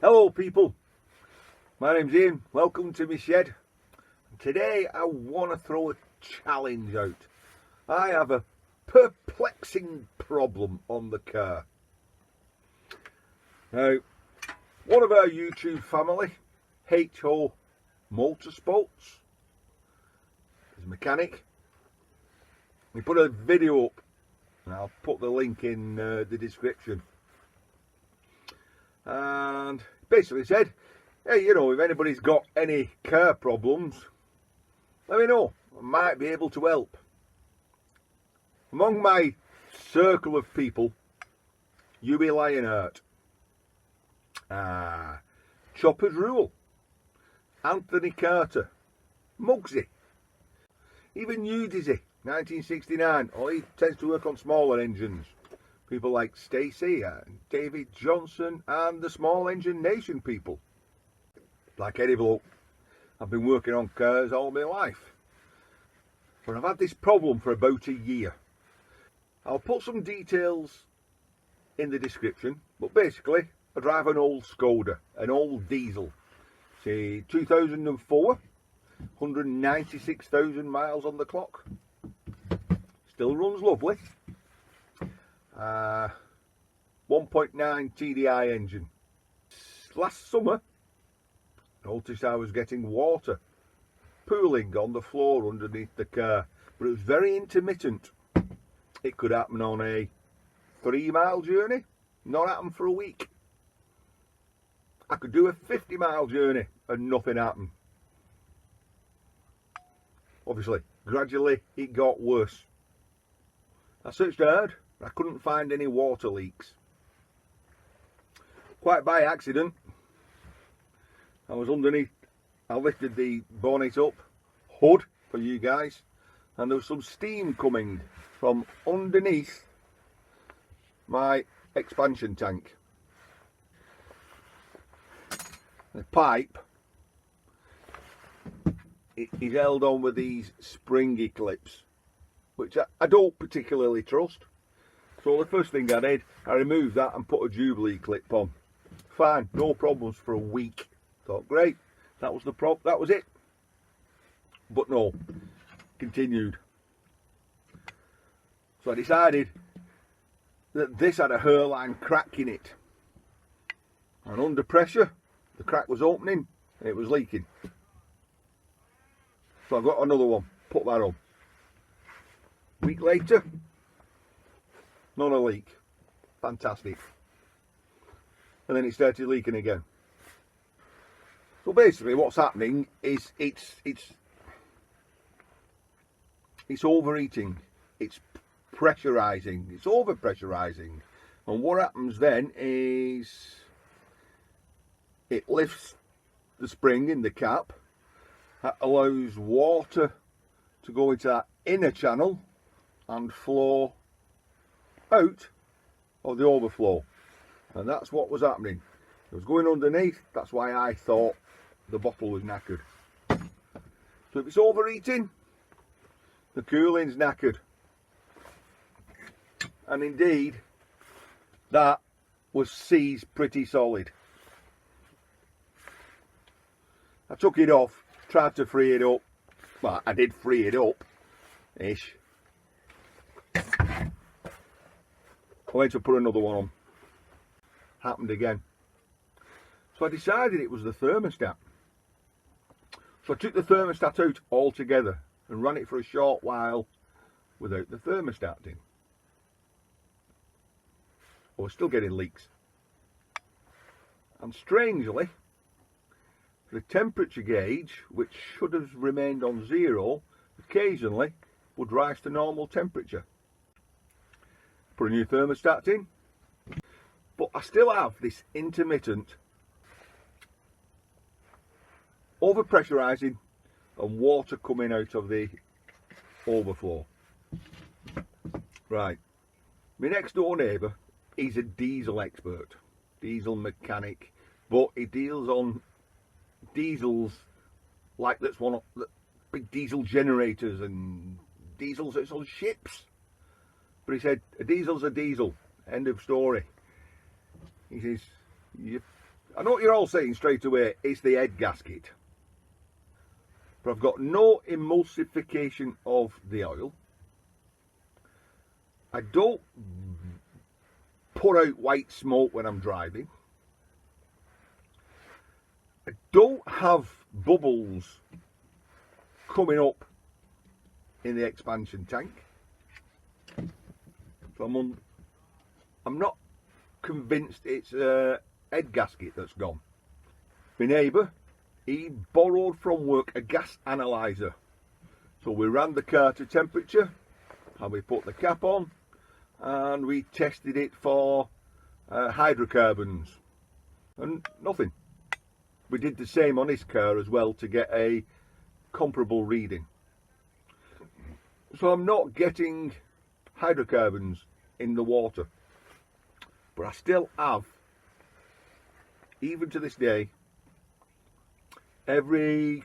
Hello people, my name's Ian, welcome to my shed. Today I want to throw a challenge out. I have a perplexing problem on the car. Now, one of our YouTube family, HOmotorsport, is a mechanic. He put a video up and I'll put the link in the description. And basically said, hey, you know, if anybody's got any car problems, let me know. I might be able to help. Among my circle of people, Huey Lionheart, Chopper's Rule, Anthony Carter, Muggsy, even you, Dizzy, 1969. Oh, he tends to work on smaller engines. People like Stacy and David Johnson and the Small Engine Nation people. Like Eddie Bloke, I've been working on cars all my life. But I've had this problem for about a year. I'll put some details in the description, but basically I drive an old Skoda, an old diesel. Say 2004, 196,000 miles on the clock. Still runs lovely. 1.9 TDI engine. Last summer, I noticed I was getting water pooling on the floor underneath the car, but it was very intermittent. It could happen on a 3-mile journey, not happen for a week. I could do a 50-mile journey and nothing happened. Obviously, gradually it got worse. I searched hard, I couldn't find any water leaks. Quite by accident, I was underneath, I lifted the bonnet up, hood for you guys, and there was some steam coming from underneath my expansion tank. The pipe is held on with these springy clips, which I don't particularly trust. So the first thing I did, I removed that and put a Jubilee clip on. Fine, no problems for a week. Thought, great, that was the that was it. But no, continued. So I decided that this had a hairline crack in it. And under pressure, the crack was opening and it was leaking. So I got another one, put that on. A week later, not a leak. Fantastic. And then it started leaking again. So basically what's happening is it's overheating, it's pressurizing, it's overpressurizing. And what happens then is it lifts the spring in the cap. That allows water to go into that inner channel and flow out of the overflow, and that's what was happening. It was going underneath. That's why I thought the bottle was knackered. So if it's overheating, the cooling's knackered, and indeed that was seized pretty solid. I took it off, tried to free it up. Well, I did free it up ish. I went to put another one on. Happened again. So I decided it was the thermostat. So I took the thermostat out altogether and ran it for a short while without the thermostat in. I was still getting leaks. And strangely, the temperature gauge, which should have remained on 0, occasionally would rise to normal temperature. Put a new thermostat in, but I still have this intermittent overpressurizing and water coming out of the overflow. Right, my next door neighbour, he's a diesel expert, diesel mechanic, but he deals on diesels like that's one of the big diesel generators and diesels that's on ships. But he said, a diesel's a diesel, end of story. He says, I know what you're all saying straight away, it's the head gasket. But I've got no emulsification of the oil. I don't put out white smoke when I'm driving. I don't have bubbles coming up in the expansion tank. So I'm not convinced it's a head gasket that's gone. My neighbour, he borrowed from work a gas analyzer. So we ran the car to temperature and we put the cap on and we tested it for hydrocarbons and nothing. We did the same on his car as well to get a comparable reading. So I'm not getting hydrocarbons in the water, but I still have, even to this day, every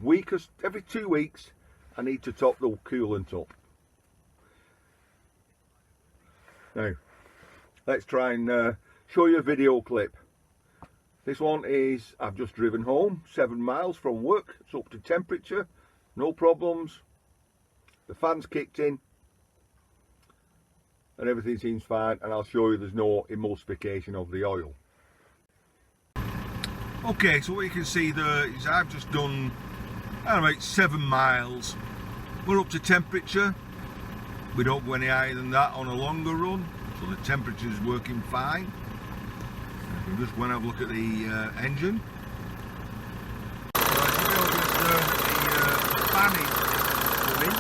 week or every 2 weeks I need to top the coolant up. Now let's try and show you a video clip. This one is, I've just driven home 7 miles from work. It's up to temperature, no problems, the fan's kicked in and everything seems fine, and I'll show you there's no emulsification of the oil. Okay, so what you can see there is I've just done about 7 miles. We're up to temperature. We don't go any higher than that on a longer run, so the temperature is working fine. I can just go and have a look at the engine. So as you notice the fan is running.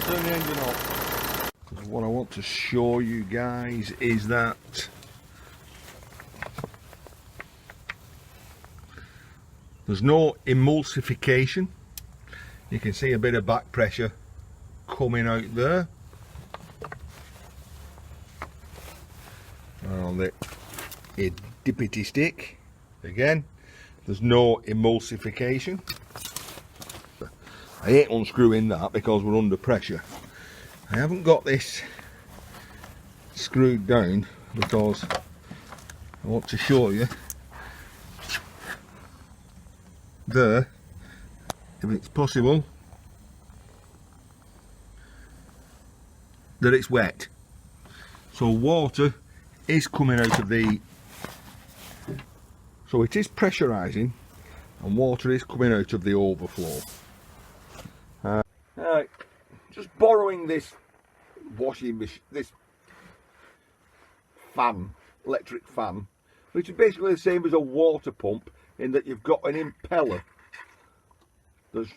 Turn the engine off. What I want to show you guys is that there's no emulsification. You can see a bit of back pressure coming out there on the dippity stick. Again, there's no emulsification. I ain't unscrewing that because we're under pressure. I haven't got this screwed down because I want to show you there, if it's possible, that it's wet. So water is coming out of the, so it is pressurizing and water is coming out of the overflow. Alright, just borrowing this washing machine, this fan, electric fan, which is basically the same as a water pump in that you've got an impeller that's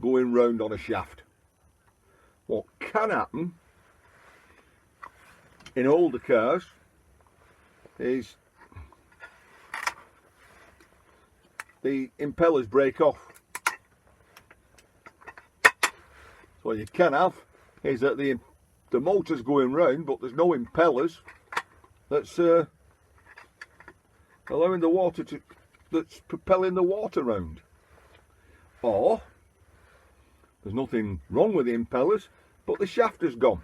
going round on a shaft. What can happen in older cars is the impellers break off. So what you can have is that the motor's going round, but there's no impellers that's allowing the water to, that's propelling the water round. Or there's nothing wrong with the impellers, but the shaft is gone.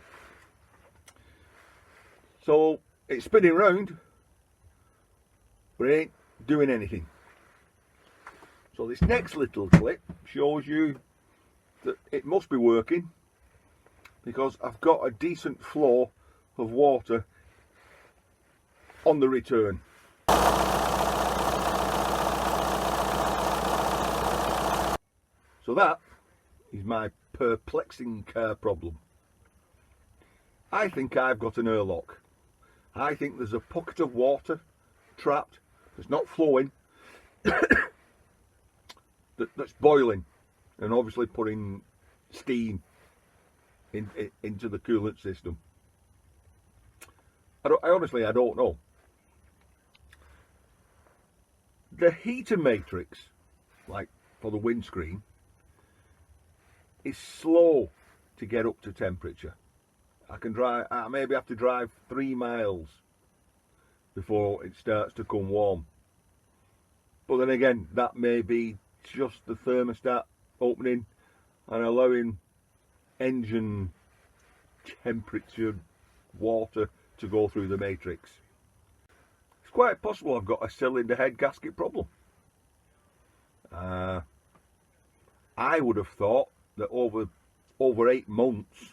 So it's spinning round, but it ain't doing anything. So this next little clip shows you that it must be working, because I've got a decent flow of water on the return. So that is my perplexing car problem. I think I've got an airlock. I think there's a pocket of water trapped that's not flowing that's boiling and obviously putting steam into the coolant system. I honestly don't know. The heater matrix, like for the windscreen, is slow to get up to temperature. I maybe have to drive 3 miles before it starts to come warm. But then again, that may be just the thermostat opening and allowing engine temperature water to go through the matrix. It's quite possible I've got a cylinder head gasket problem. I would have thought that over 8 months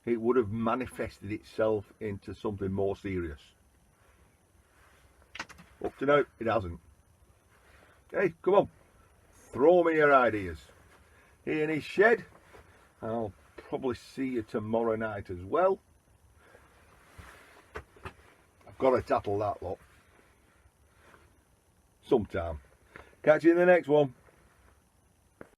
it would have manifested itself into something more serious. Up to now, it hasn't. Hey, come on, throw me your ideas. Here in his shed. I'll probably see you tomorrow night as well. I've got to tackle that lot sometime. Catch you in the next one.